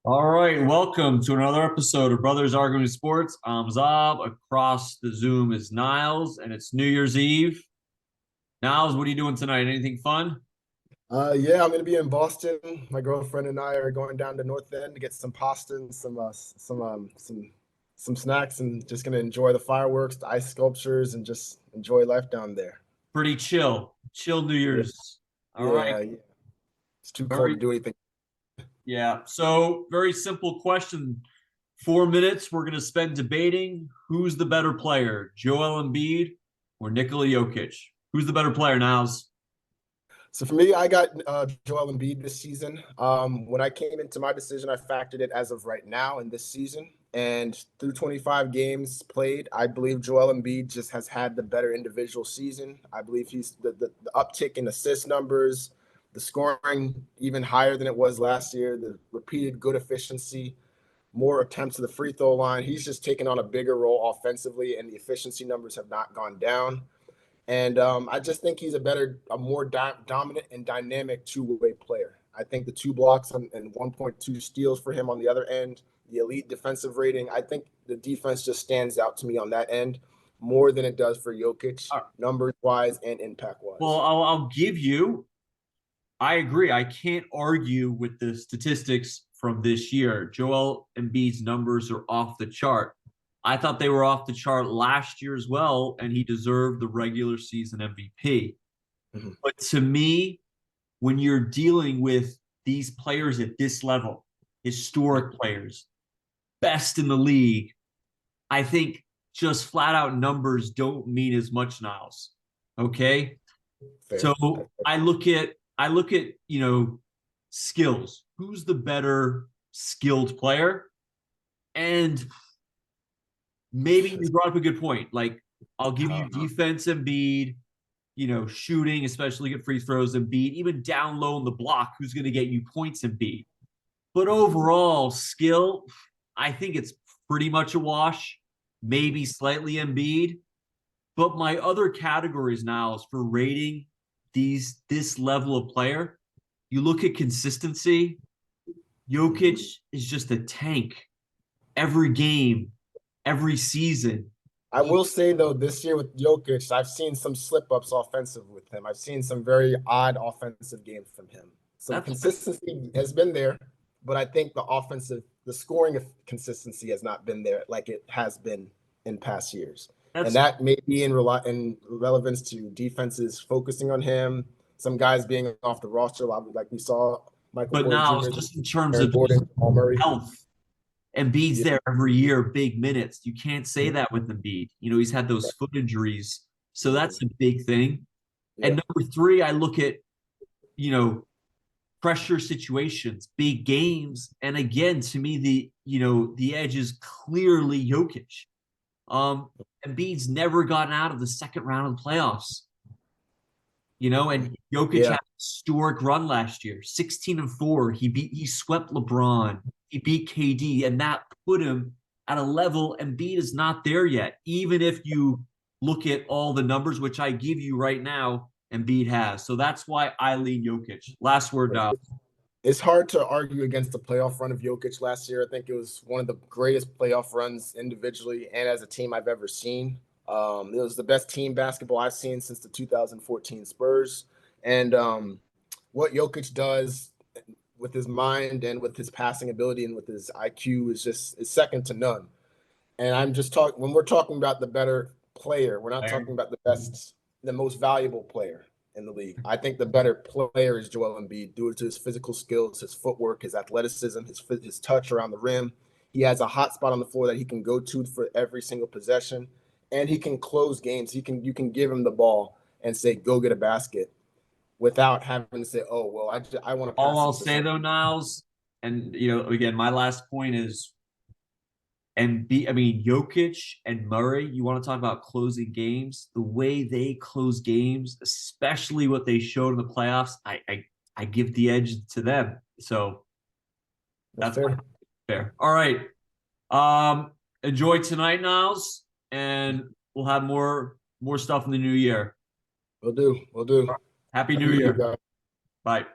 All right, welcome to another episode of Brothers Arguing Sports. I'm Zob. Across the Zoom is Niles, and it's New Year's Eve. Niles, what are you doing tonight? Anything fun? Yeah, I'm gonna be in Boston. My girlfriend and I are going down to North End to get some pasta and some snacks, and just gonna enjoy the fireworks, the ice sculptures, and just enjoy life down there. Pretty chill New Yeah, Year's. All right, yeah. It's too cold very to do anything. yeah. So very simple question. 4 minutes. We're gonna spend debating who's the better player, Joel Embiid or Nikola Jokic. Who's the better player, Niles? So for me, I got Joel Embiid this season. When I came into my decision, I factored it as of right now in this season. And through 25 games played, I believe Joel Embiid just has had the better individual season. I believe he's the uptick in assist numbers, the scoring even higher than it was last year, the repeated good efficiency, more attempts to the free throw line. He's just taken on a bigger role offensively, and the efficiency numbers have not gone down. And I just think he's a more dominant and dynamic two-way player. I think the 2 blocks and 1.2 steals for him on the other end, the elite defensive rating. I think the defense just stands out to me on that end more than it does for Jokic, All right. numbers wise and impact Well, wise. I'll give you. I agree. I can't argue with the statistics from this year. Joel Embiid's numbers are off the chart. I thought they were off the chart last year as well, and he deserved the regular season MVP. Mhm. But to me, when you're dealing with these players at this level, historic players, best in the league, I think just flat out numbers don't mean as much, Niles. Okay. Fair. So I look at skills. Who's the better skilled player? And maybe you brought up a good point. Like I'll give you defense Embiid, shooting, especially at free throws Embiid, even down low in the block, who's going to get you points Embiid. But overall skill, I think it's pretty much a wash. Maybe slightly Embiid. But my other categories now is for rating this level of player. You look at consistency. Jokic is just a tank every game, every season. I will say though, this year with Jokic, I've seen some slip ups offensive with him. I've seen some very odd offensive games from him. So the That's consistency has been there, but I think the scoring of consistency has not been there like it has been in past years. And that's. that may be in relevance to defenses focusing on him, some guys being off the roster, like we saw Michael But Porter now, Jr., just in terms Aaron of just Gordon, Jamal Murray. health, Embiid's Yeah. there every year, big minutes. You can't say that with Embiid. He's had those foot injuries, so that's a big thing. And Yeah. number three, I look at you know pressure situations, big games, and again, to me, the edge is clearly Jokic. Um, Embiid's never gotten out of the second round of the playoffs. And Jokic Yeah. had a historic run last year, 16-4. He swept LeBron, he beat KD, and that put him at a level Embiid is not there yet. Even if you look at all the numbers, which I give you right now, Embiid has. So that's why I lean Jokic. Last word now. It's hard to argue against the playoff run of Jokic last year. I think it was one of the greatest playoff runs individually and as a team I've ever seen. It was the best team basketball I've seen since the 2014 Spurs. And what Jokic does with his mind and with his passing ability and with his IQ is second to none. And I'm just talking when we're talking about the better player, we're not talking about the most valuable player in the league. I think the better player is Joel Embiid due to his physical skills, his footwork, his athleticism, his touch around the rim. He has a hot spot on the floor that he can go to for every single possession, and he can close games. You can give him the ball and say go get a basket without having to say, oh well, I want to All pass I'll this to say someone. though, Niles, and again, my last point is Jokic and Murray, you want to talk about closing games, the way they close games, especially what they showed in the playoffs, I give the edge to them. So That's that's my fair. fair. All right. Enjoy tonight, Niles, and we'll have more stuff in the new year. We'll do. We'll do. Happy Happy New New Year, Year. guys. Bye.